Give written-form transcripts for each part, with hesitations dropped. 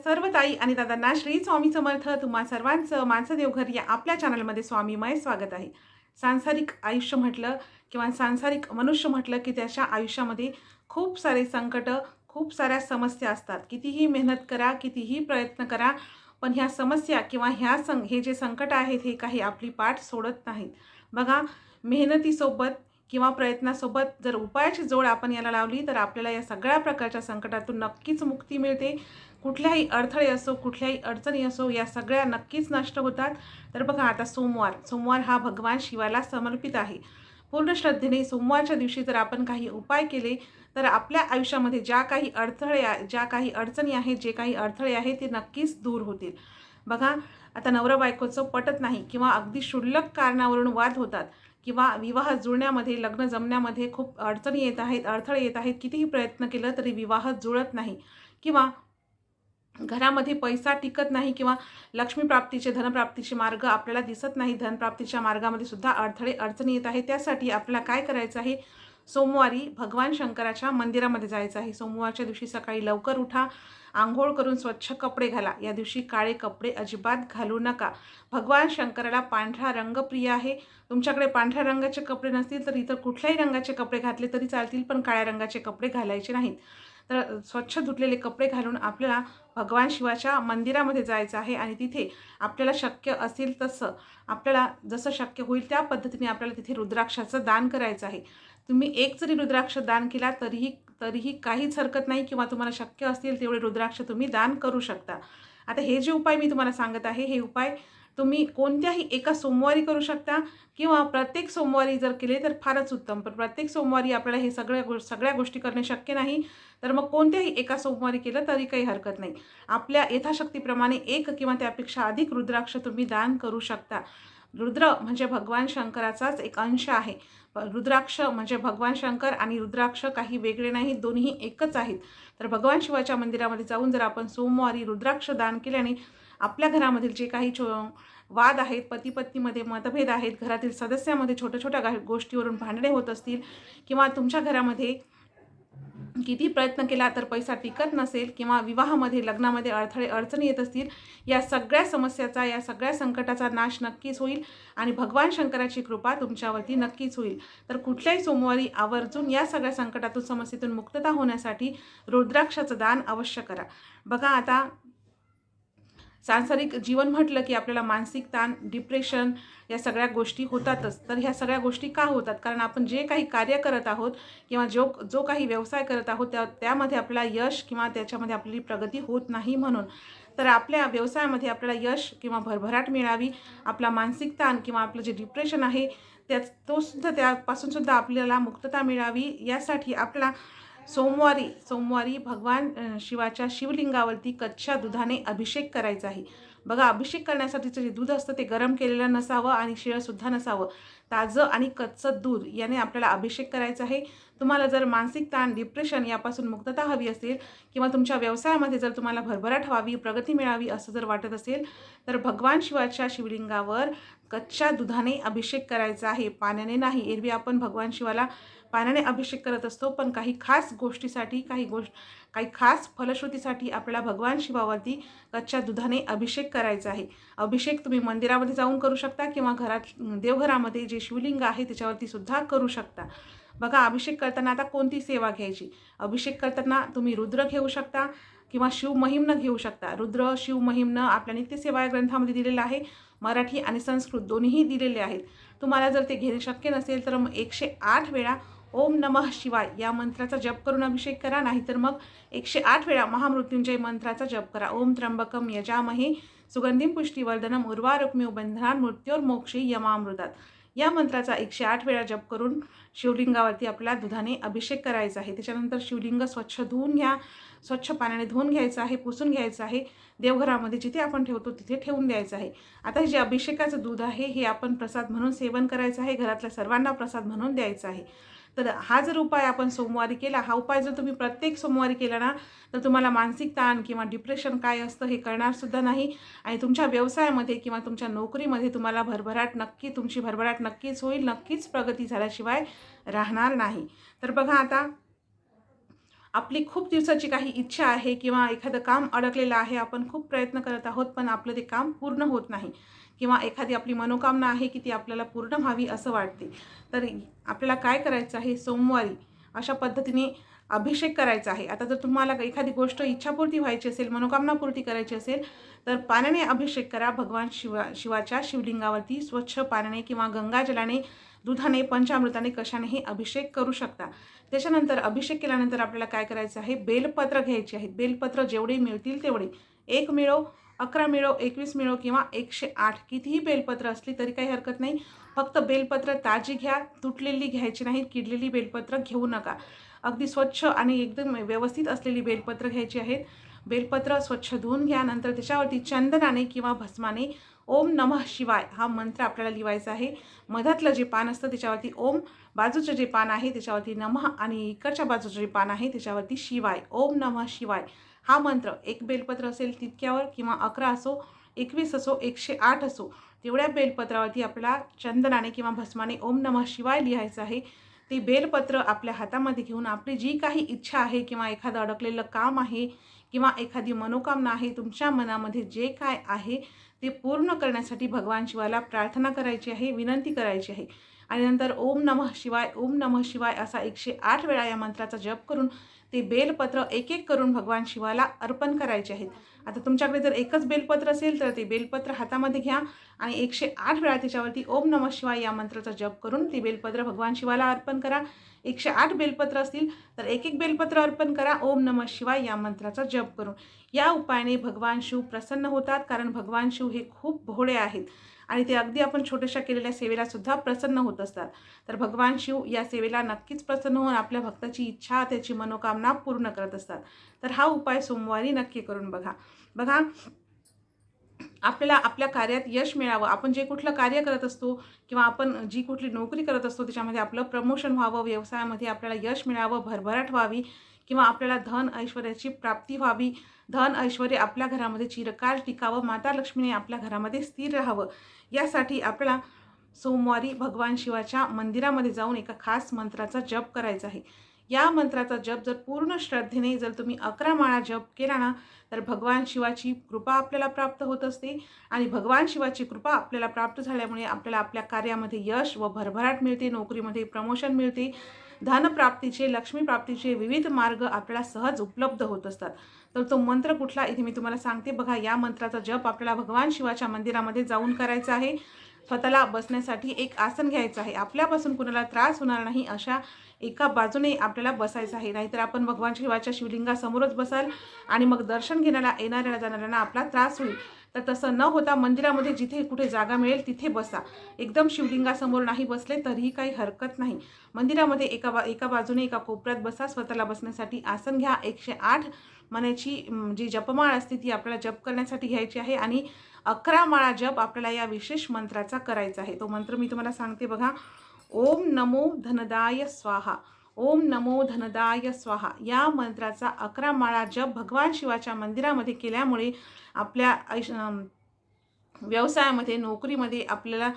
सर्व ताई आणि दादांना श्री स्वामी समर्थ. तुम्हा सर्वांचं माझं देवघर या आपल्या चॅनलमध्ये स्वामीमय स्वागत आहे. सांसारिक आयुष्य म्हटलं किंवा सांसारिक मनुष्य म्हटलं की त्याच्या आयुष्यामध्ये खूप सारे संकट, खूप साऱ्या समस्या असतात. कितीही मेहनत करा, कितीही प्रयत्न करा, पण ह्या समस्या किंवा हे जे संकट आहेत हे काही आपली पाठ सोडत नाहीत. बघा, मेहनतीसोबत किंवा प्रयत्नासोबत जर उपायाची जोड आपण याला लावली तर आपल्याला या सगळ्या प्रकारच्या संकटातून नक्कीच मुक्ती मिळते. कुठल्याही अडथळे असो, कुठल्याही अडचणी असो, या सगळ्या नक्कीच नष्ट होतात. तर बघा, आता सोमवार हा भगवान शिवाला समर्पित आहे. पूर्ण श्रद्धेने सोमवारच्या दिवशी जर आपण काही उपाय केले तर आपल्या आयुष्यामध्ये ज्या काही अडचणी आहेत, जे काही अडथळे आहेत ते नक्कीच दूर होतील. बघा, आता नवरा बायकोचं पटत नाही किंवा अगदी क्षुल्लक कारणावरून वाद होतात किंवा विवाह जुळण्यामध्ये, लग्न जमण्यामध्ये खूप अडचणी येत आहेत, अडथळे येत आहेत. कितीही प्रयत्न केलं तरी विवाह जुळत नाही किंवा घरामध्ये पैसा टिकत नाही किंवा लक्ष्मीप्राप्तीचे, धनप्राप्तीचे मार्ग आपल्याला दिसत नाही. धनप्राप्तीच्या मार्गामध्ये सुद्धा अडथळे, अडचणी येत आहेत. त्यासाठी आपल्याला काय करायचं आहे? सोमवारी भगवान शंकराच्या मंदिरामध्ये जायचं आहे. सोमवारच्या दिवशी सकाळी लवकर उठा, अंघोळ करून स्वच्छ कपडे घाला. या दिवशी काळे कपडे अजिबात घालू नका. भगवान शंकराला पांढरा रंग प्रिय आहे. तुमच्याकडे पांढऱ्या रंगाचे कपडे नसतील तर इतर कुठल्याही रंगाचे कपडे घातले तरी चालतील, पण काळ्या रंगाचे कपडे घालायचे नाहीत. तर स्वच्छ धुतलेले कपडे घालून आपल्याला भगवान शिवाच्या मंदिरामध्ये जायचं आहे आणि तिथे आपल्याला शक्य असेल तसं, आपल्याला जसं शक्य होईल त्या पद्धतीने आपल्याला तिथे रुद्राक्षाचं दान करायचं आहे. तुम्ही एक जरी रुद्राक्ष दान केला तरीही तरीही काहीच हरकत नाही किंवा तुम्हाला शक्य असतील तेवढे रुद्राक्ष तुम्ही दान करू शकता. आता हे जे उपाय मी तुम्हाला सांगत आहे, हे उपाय तुम्ही कोणत्याही एका सोमवारी करू शकता किंवा प्रत्येक सोमवारी जर केले तर फारच उत्तम. पण प्रत्येक सोमवारी आपल्याला हे सगळ्या गोष्टी करणे शक्य नाही. तर मग कोणत्याही एका सोमवारी केलं तरी काही हरकत नाही. आपल्या यथाशक्तीप्रमाणे एक किंवा त्यापेक्षा अधिक रुद्राक्ष तुम्ही दान करू शकता. रुद्र म्हणजे भगवान शंकराचाच एक अंश आहे. रुद्राक्ष म्हणजे भगवान शंकर आणि रुद्राक्ष काही वेगळे नाहीत, दोन्ही एकच आहेत. तर भगवान शिवाच्या मंदिरामध्ये जाऊन जर आपण सोमवारी रुद्राक्ष दान केल्याने आपल्या घरामधील जे काही वाद आहेत, पती-पत्नीमध्ये मतभेद आहेत, घरातील सदस्यामध्ये छोट्या-छोट्या गोष्टीवरून भांडणे होत असतील किंवा तुमच्या घरामध्ये किती प्रयत्न केला तर पैसा टिकत नसेल किंवा विवाहामध्ये, लग्नामध्ये अडथळे, अडचणी येत असतील, या सगळ्या समस्याचा, या सगळ्या संकटाचा नाश नक्कीच होईल आणि भगवान शंकराची कृपा तुमच्यावरती नक्कीच होईल. तर कुठल्याही सोमवारी आवर्जून या सगळ्या संकटातून, समस्येतून मुक्तता होण्यासाठी रुद्राक्षाचं दान अवश्य करा. बघा, आता सांसारिक जीवन म्हटलं की आपल्याला मानसिक ताण, डिप्रेशन या सगळ्या गोष्टी होतातच. तर ह्या सगळ्या गोष्टी का होतात? कारण आपण जे काही कार्य करत आहोत किंवा जो काही व्यवसाय करत आहोत त्यामध्ये आपल्याला यश किंवा त्याच्यामध्ये आपली प्रगती होत नाही म्हणून. तर आपल्या व्यवसायामध्ये आपल्याला यश किंवा भरभराट मिळावी, आपला मानसिक ताण किंवा आपलं जे डिप्रेशन आहे त्यापासून सुद्धा आपल्याला मुक्तता मिळावी, यासाठी आपल्याला सोमवारी भगवान शिवाच्या शिवलिंगावरती कच्च्या दुधाने अभिषेक करायचा आहे. बघा, अभिषेक करण्यासाठीचं जे दूध असतं ते गरम केलेलं नसावं आणि शिळंसुद्धा नसावं. ताजं आणि कच्चं दूध याने आपल्याला अभिषेक करायचा आहे. तुम्हाला जर मानसिक ताण, डिप्रेशन यापासून मुक्तता हवी असेल किंवा तुमच्या व्यवसायामध्ये जर तुम्हाला भरभराट व्हावी, प्रगती मिळावी असं जर वाटत असेल, तर भगवान शिवाच्या शिवलिंगावर कच्च्या दुधाने अभिषेक करायचा आहे, पाण्याने नाही. एरवी आपण भगवान शिवाला पाण्याने अभिषेक करत असतो, पण काही खास गोष्टीसाठी, काही खास फलश्रुतीसाठी आपल्याला भगवान शिवावरती कच्च्या दुधाने अभिषेक करायचा आहे. अभिषेक तुम्ही मंदिरामध्ये जाऊन करू शकता किंवा देवघरामध्ये जे शिवलिंग आहे त्याच्यावरती सुद्धा करू शकता. बघा, अभिषेक करताना आता कोणती सेवा घ्यायची? अभिषेक करताना तुम्ही रुद्र घेऊ शकता किंवा शिवमहिम्न घेऊ शकता. रुद्र, शिवमहिम्न आपल्या नित्यसेवा या ग्रंथामध्ये दिलेलं आहे. मराठी आणि संस्कृत दोन्हीही दिलेले आहेत. तुम्हाला जर ते घेणे शक्य नसेल तर मग 108 वेळा ओम नमः शिवाय या मंत्राचा जप करून अभिषेक करा. नाहीतर मग 108 वेळा महामृत्युंजय मंत्राचा जप करा. ओम त्र्यंबकम यजामहे सुगंधिम पुष्टिवर्धनम उर्वारुक्मिव बंधनान् मृत्योर्मोक्षी यमामृतात. या मंत्राचा 108 वेळा जप करून शिवलिंगावरती आपल्याला दुधाने अभिषेक करायचा आहे. त्याच्यानंतर शिवलिंग स्वच्छ धुवून घ्या. स्वच्छ पाण्याने धुवून घ्यायचं आहे, पुसून घ्यायचं आहे. देवघरामध्ये जिथे आपण ठेवतो तिथे ठेवून द्यायचं आहे. आता हे जे अभिषेकाचं दूध आहे हे आपण प्रसाद म्हणून सेवन करायचं आहे, घरातल्या सर्वांना प्रसाद म्हणून द्यायचा आहे. तर हा जर उपाय आपण सोमवारी केला, हा उपाय जर तुम्ही प्रत्येक सोमवारी केला ना, तर तुम्हाला मानसिक ताण किंवा डिप्रेशन काय असतं हे कळणारसुद्धा नाही आणि तुमच्या व्यवसायामध्ये किंवा तुमच्या नोकरीमध्ये तुम्हाला तुमची भरभराट नक्कीच होईल, नक्कीच प्रगती झाल्याशिवाय राहणार नाही. तर बघा, आता आपली खूप दिवसाची काही इच्छा आहे किंवा एखादं काम अडकलेलं आहे, आपण खूप प्रयत्न करत आहोत पण आपलं ते काम पूर्ण होत नाही किंवा एखादी आपली मनोकामना आहे की ती आपल्याला पूर्ण व्हावी असं वाटते. तर आपल्याला काय करायचं आहे, सोमवारी अशा पद्धतीने अभिषेक करायचा आहे. आता जर तुम्हाला एखादी गोष्ट इच्छापूर्ती व्हायची असेल, मनोकामनापूर्ती करायची असेल, तर पाण्याने अभिषेक करा भगवान शिवाच्या शिवलिंगावरती. स्वच्छ पाण्याने किंवा गंगाजलाने, दुधाने, पंचामृताने कशानेही अभिषेक करू शकता. त्याच्यानंतर अभिषेक केल्यानंतर आपल्याला काय करायचं आहे, बेलपत्र घ्यायची आहेत. बेलपत्र जेवढे मिळतील तेवढे, 1 मिळो, 11 मिळो, 21 मिळो किंवा 108 कितीही बेलपत्र असली तरी काही हरकत नाही. फक्त बेलपत्र ताजी घ्या, तुटलेली घ्यायची नाहीत, किडलेली बेलपत्र घेऊ नका. अगदी स्वच्छ आणि एकदम व्यवस्थित असलेली बेलपत्र घ्यायची आहेत. बेलपत्र स्वच्छ धुवून घ्या. नंतर त्याच्यावरती चंदनाने किंवा भस्माने ओम नमः शिवाय हा मंत्र आपल्याला लिहायचा आहे. मधातलं जे पान असतं त्याच्यावरती ओम, बाजूचं जे पान आहे त्याच्यावरती नमः आणि इकडच्या बाजूचं जे पान आहे त्याच्यावरती शिवाय, ओम नमः शिवाय हा मंत्र. एक बेलपत्र असेल तितक्यावर किंवा 11 असो, 21 असो, 108 असो, तेवढ्या बेलपत्रावरती आपल्याला चंदनाने किंवा भस्माने ओम नमः शिवाय लिहायचं आहे. ते बेलपत्र आपल्या हातामध्ये घेऊन आपली जी काही इच्छा आहे किंवा एखादं अडकलेलं काम आहे किंवा एखादी मनोकामना आहे, तुमच्या मनामध्ये जे काय आहे ते पूर्ण करण्यासाठी भगवान शिवाला प्रार्थना करायची आहे, विनंती करायची आहे. आणि नंतर ओम नमः शिवाय, ओम नमः शिवाय असा 108 वेळा या मंत्राचा जप करून ते बेलपत्र एक एक करून भगवान शिवाला अर्पण करायचे आहेत. आता तुमच्याकडे जर एकच बेलपत्र असेल तर ते बेलपत्र हातामध्ये घ्या आणि 108 वेळा त्याच्यावरती ओम नमः शिवाय या मंत्राचा जप करून ते बेलपत्र भगवान शिवाला अर्पण करा. 108 बेलपत्र असतील तर एक एक बेलपत्र अर्पण करा ओम नमः शिवाय या मंत्राचा जप करून. या उपायाने भगवान शिव प्रसन्न होतात, कारण भगवान शिव हे खूप भोळे आहेत आणि ते अगदी आपण छोट्याशा केलेल्या सेवेला सुद्धा प्रसन्न होत असतात. तर भगवान शिव या सेवेला नक्कीच प्रसन्न होऊन आपल्या भक्ताची इच्छा, त्याची मनोकामना पूर्ण करत असतात. तर हा उपाय सोमवारी नक्की करून बघा. बघा, आपल्याला आपल्या कार्यात यश मिळावं, आपण जे कुठलं कार्य करत असतो किंवा आपण जी कुठली नोकरी करत असतो त्याच्यामध्ये आपलं प्रमोशन व्हावं, व्यवसायामध्ये आपल्याला यश मिळावं, भरभराट व्हावी किंवा आपल्याला धन ऐश्वर्याची प्राप्ती व्हावी, धन ऐश्वर्य आपल्या घरामध्ये चिरकाल टिकावं, माता लक्ष्मीने आपल्या घरामध्ये स्थिर राहावं, यासाठी आपल्याला सोमवारी भगवान शिवाच्या मंदिरामध्ये जाऊन एका खास मंत्राचा जप करायचा आहे. या मंत्राचा जप जर पूर्ण श्रद्धेने जर तुम्ही 11 माळा जप केला ना, तर भगवान शिवाची कृपा आपल्याला प्राप्त होत असते आणि भगवान शिवाची कृपा आपल्याला प्राप्त झाल्यामुळे आपल्याला आपल्या कार्यामध्ये यश व भरभराट मिळते, नोकरीमध्ये प्रमोशन मिळते, धनप्राप्तीचे, लक्ष्मीप्राप्तीचे विविध मार्ग आपल्याला सहज उपलब्ध होत असतात. तर तो मंत्र कुठला इथे मी तुम्हाला सांगते बघा. या मंत्राचा जप आपल्याला भगवान शिवाच्या मंदिरामध्ये जाऊन करायचा आहे. स्वतःला बसण्यासाठी एक आसन घ्यायचं आहे. आपल्यापासून कुणाला त्रास होणार नाही अशा एका बाजूने आपल्याला बसायचं आहे. नाहीतर आपण भगवान शिवाच्या शिवलिंगासमोरच बसाल आणि मग दर्शन घेण्याला येणाऱ्या जाणाऱ्यांना आपला त्रास होईल. तर तसं न होता मंदिरामध्ये जिथे कुठे जागा मिळेल तिथे बसा. एकदम शिवलिंगासमोर नाही बसले तरीही काही हरकत नाही. मंदिरामध्ये एका बाजूने एका कोपऱ्यात बसा. स्वतःला बसण्यासाठी आसन घ्या. 108 म्हणायची जी जपमाळ असते ती आपल्याला जप करण्यासाठी घ्यायची आहे आणि 11 माळा जप आपल्याला या विशेष मंत्राचा करायचा आहे. तो मंत्र मी तुम्हाला सांगते बघा. ओम नमो धनदाय स्वाहा, ओम नमो धनदाय स्वाहा या मंत्राचा 11 माळा जप भगवान शिवाच्या मंदिरामध्ये केल्यामुळे आपल्या व्यवसायामध्ये, नोकरीमध्ये आपल्याला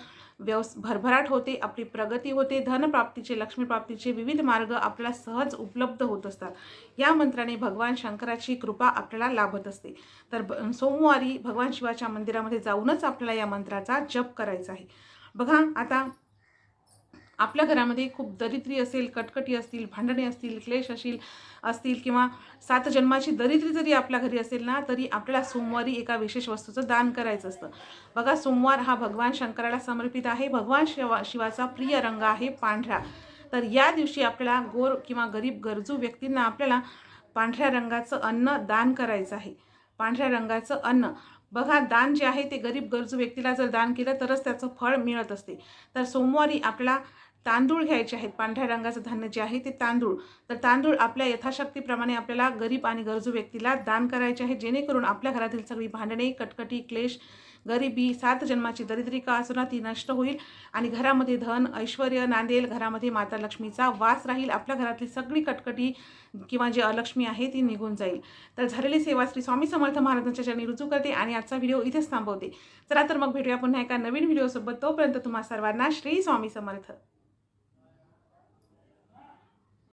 भरभराट होते, आपली प्रगती होते, धनप्राप्तीचे, लक्ष्मीप्राप्तीचे विविध मार्ग आपल्याला सहज उपलब्ध होत असतात. या मंत्राने भगवान शंकराची कृपा आपल्याला लाभत असते. तर सोमवारी भगवान शिवाच्या मंदिरामध्ये जाऊनच आपल्याला या मंत्राचा जप करायचा आहे. बघा, आता आपल्या घरामध्ये खूप दरिद्री असेल, कटकटी असतील, भांडणे असतील, क्लेश असतील किंवा 7 जन्माची दरिद्री जरी आपल्या घरी असेल ना, तरी आपल्याला सोमवारी एका विशेष वस्तूचं दान करायचं असतं. बघा, सोमवार हा भगवान शंकराला समर्पित आहे. भगवान शिवाचा प्रिय रंग आहे पांढरा. तर या दिवशी आपल्याला गोर किंवा गरीब गरजू व्यक्तींना आपल्याला पांढऱ्या रंगाचं अन्न दान करायचं आहे. पांढऱ्या रंगाचं अन्न. बघा, दान जे आहे ते गरीब गरजू व्यक्तीला जर दान केलं तरच त्याचं फळ मिळत असते. तर सोमवारी आपल्याला तांदूळ घ्यायचे आहेत. पांढऱ्या रंगाचं धान्य जे आहे ते तांदूळ. तर तांदूळ आपल्या यथाशक्तीप्रमाणे आपल्याला गरीब आणि गरजू व्यक्तीला दान करायचे आहे, जेणेकरून आपल्या घरातील सगळी भांडणे, कटकटी, क्लेश, गरिबी, 7 जन्माची दरिद्री का असो ती नष्ट होईल आणि घरामध्ये धन ऐश्वर्य नांदेल. घरामध्ये माता लक्ष्मीचा वास राहील. आपल्या घरातली सगळी कटकटी किंवा जी अलक्ष्मी आहे ती निघून जाईल. तर झालेली सेवा श्री स्वामी समर्थ महाराजांच्या चरणी रुजू करते आणि आजचा व्हिडिओ इथेच थांबवते. चला तर मग भेटूया पुन्हा एका नवीन व्हिडिओसोबत. तोपर्यंत तुम्हा सर्वांना श्री स्वामी समर्थ.